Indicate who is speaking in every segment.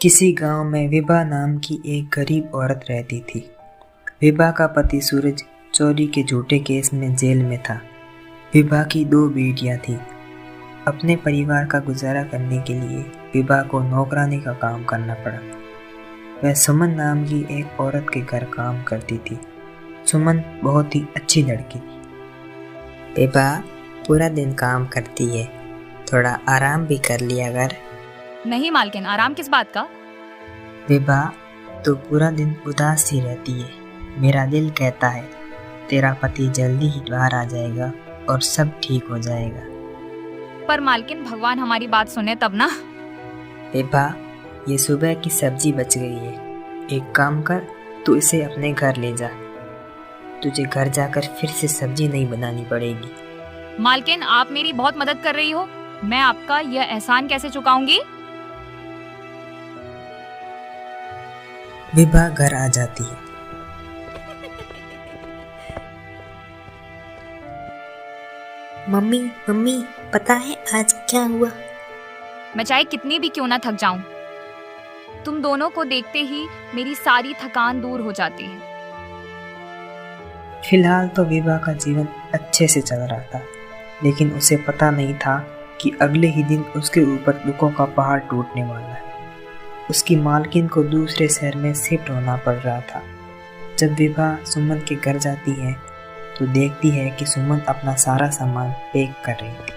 Speaker 1: किसी गांव में विभा नाम की एक गरीब औरत रहती थी। विभा का पति सूरज चोरी के झूठे केस में जेल में था। विभा की 2 बेटियां थीं। अपने परिवार का गुजारा करने के लिए विभा को नौकरानी का काम करना पड़ा। वह सुमन नाम की एक औरत के घर काम करती थी। सुमन बहुत ही अच्छी लड़की थी।
Speaker 2: विभा पूरा दिन काम करती है, थोड़ा आराम भी कर लिया कर।
Speaker 3: नहीं मालकिन, आराम किस बात का?
Speaker 1: विभा तो पूरा दिन उदास ही रहती है। मेरा दिल कहता है तेरा पति जल्दी ही बाहर आ जाएगा और सब ठीक हो जाएगा।
Speaker 3: पर मालकिन, भगवान हमारी बात सुने तब ना।
Speaker 1: विभा, ये सुबह की सब्जी बच गई है। एक काम कर, तू इसे अपने घर ले जा। तुझे घर जाकर फिर से सब्जी नहीं बनानी पड़ेगी।
Speaker 3: मालकिन, आप मेरी बहुत मदद कर रही हो, मैं आपका यह एहसान कैसे चुकाऊंगी?
Speaker 1: विभा घर आ जाती है।
Speaker 2: मम्मी मम्मी, पता है आज क्या हुआ?
Speaker 3: मैं चाहे कितनी भी क्यों ना थक जाऊं, तुम दोनों को देखते ही मेरी सारी थकान दूर हो जाती है।
Speaker 1: फिलहाल तो विभा का जीवन अच्छे से चल रहा था, लेकिन उसे पता नहीं था कि अगले ही दिन उसके ऊपर दुखों का पहाड़ टूटने वाला है। उसकी मालकिन को दूसरे शहर में शिफ्ट होना पड़ रहा था। जब विभा सुमन के घर जाती है तो देखती है कि सुमन अपना सारा सामान पैक कर रही थी।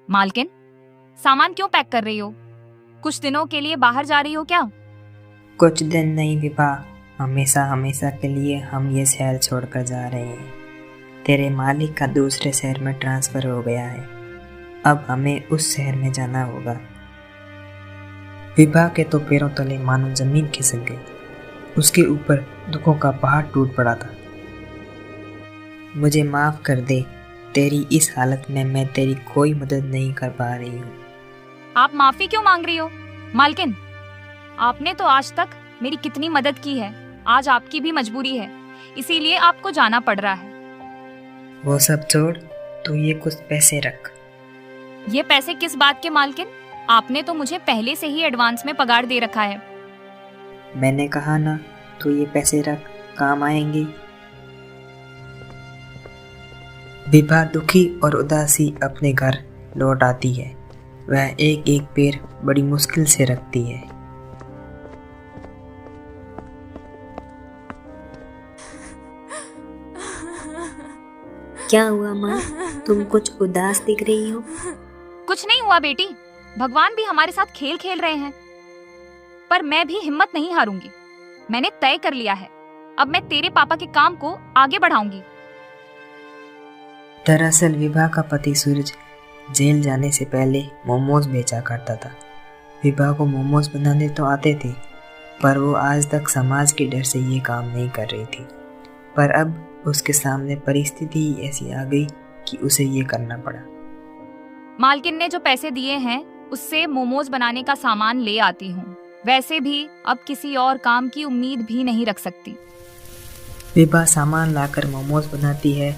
Speaker 3: मालकिन, सामान क्यों पैक कर रही हो? कुछ दिनों के लिए बाहर जा रही हो क्या?
Speaker 1: कुछ दिन नहीं विभा, हमेशा हमेशा के लिए हम ये शहर छोड़कर जा रहे हैं। तेरे मालिक का दूसरे शहर में ट्रांसफर हो गया है। अब हमें उस शहर में जाना होगा। विभा के तो पैरों तले मानो जमीन खिसक गई। उसके ऊपर दुखों का पहाड़ टूट पड़ा था। मुझे माफ कर दे, तेरी इस हालत में मैं तेरी कोई मदद नहीं कर पा रही हूँ।
Speaker 3: आप माफी क्यों मांग रही हो? मालकिन, आपने तो आज तक मेरी कितनी मदद की है, आज आपकी भी मजबूरी है, इसीलिए आपको जाना पड़ रहा है।
Speaker 1: वो सब छोड़, तू ये कुछ पैसे रख।
Speaker 3: ये पैसे किस बात के मालकिन? आपने तो मुझे पहले से ही एडवांस में पगार दे रखा है।
Speaker 1: मैंने कहा ना, तू ये पैसे रख, काम आएंगे। विभा दुखी और उदासी अपने घर लौट आती है। वह एक एक पैर बड़ी मुश्किल से रखती है।
Speaker 2: क्या हुआ माँ, तुम कुछ उदास दिख रही हो?
Speaker 3: कुछ नहीं हुआ बेटी, भगवान भी हमारे साथ खेल खेल रहे हैं। पर मैं भी हिम्मत नहीं हारूंगी। मैंने तय कर लिया है, अब मैं तेरे पापा के काम को आगे बढ़ाऊंगी।
Speaker 1: दरअसल विभा का पति सूरज जेल जाने से पहले मोमोज बेचा करता था। विभा को मोमोज बनाने तो आते थे, पर वो आज तक समाज के डर से ये काम नहीं कर रही थी। पर अब उसके सामने परिस्थिति ही ऐसी आ गई कि उसे ये करना पड़ा।
Speaker 3: मालकिन ने जो पैसे दिए हैं उससे मोमोज बनाने का सामान ले आती हूँ। वैसे भी अब किसी और काम की उम्मीद भी नहीं रख सकती।
Speaker 1: विभा सामान लाकर मोमोज बनाती है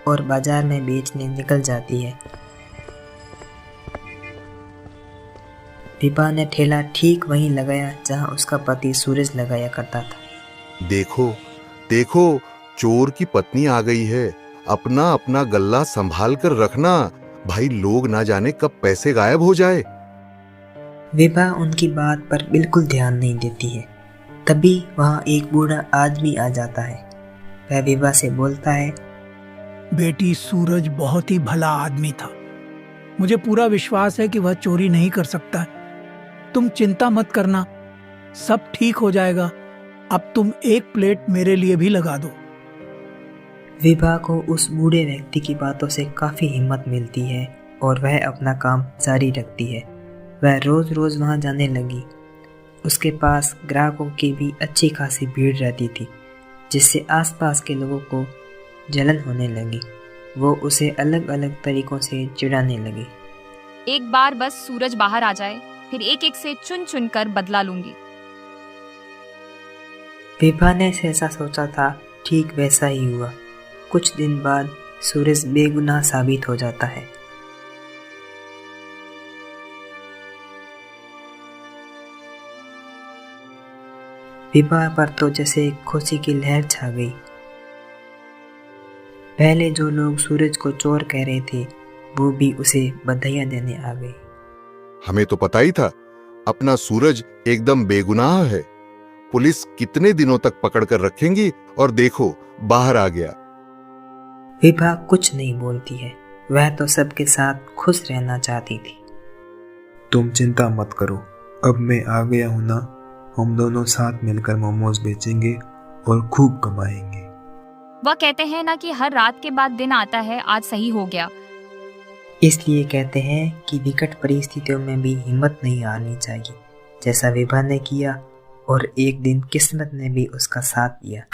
Speaker 1: और बाजार में बेचने निकल जाती है। विभा ने ठेला ठीक वहीं लगाया जहां उसका पति सूरज लगाया करता था।
Speaker 4: देखो देखो, चोर की पत्नी आ गई है। अपना अपना गल्ला संभाल कर रखना भाई, लोग ना जाने कब पैसे गायब हो जाए।
Speaker 1: विभा उनकी बात पर बिल्कुल ध्यान नहीं देती है। तभी वहाँ एक बूढ़ा आदमी आ जाता है। वह विभा से बोलता है,
Speaker 5: बेटी, सूरज बहुत ही भला आदमी था। मुझे पूरा विश्वास है कि वह चोरी नहीं कर सकता है। तुम चिंता मत करना, सब ठीक हो जाएगा। अब तुम एक प्लेट मेरे लिए भी लगा दो।
Speaker 1: विभा को उस बूढ़े व्यक्ति की बातों से काफ़ी हिम्मत मिलती है और वह अपना काम जारी रखती है। वह रोज़ रोज़ वहाँ जाने लगी। उसके पास ग्राहकों की भी अच्छी खासी भीड़ रहती थी, जिससे आसपास के लोगों को जलन होने लगी। वो उसे अलग अलग तरीक़ों से चिढ़ाने लगी।
Speaker 3: एक बार बस सूरज बाहर आ जाए, फिर एक एक से चुन चुन कर बदला लूंगी।
Speaker 1: विभा ने जैसा सोचा था ठीक वैसा ही हुआ। कुछ दिन बाद सूरज बेगुनाह साबित हो जाता है। विभा पर तो जैसे खुशी की लहर छा गई। पहले जो लोग सूरज को चोर कह रहे थे वो भी उसे बधाइयां देने आ गए।
Speaker 4: हमें तो पता ही था अपना सूरज एकदम बेगुनाह है। पुलिस कितने दिनों तक पकड़ कर रखेंगी और देखो बाहर आ गया।
Speaker 1: विभा कुछ नहीं बोलती है, वह तो सबके साथ खुश रहना चाहती थी।
Speaker 6: तुम चिंता मत करो, अब मैं आ गया हूं ना, हम दोनों साथ मिलकर मोमोज बेचेंगे और खूब कमाएंगे।
Speaker 3: वह कहते हैं ना कि हर रात के बाद दिन आता है, आज सही हो गया।
Speaker 1: इसलिए कहते हैं कि विकट परिस्थितियों में भी हिम्मत नहीं हारनी चाहिए, जैसा विभा ने किया और एक दिन किस्मत ने भी उसका साथ दिया।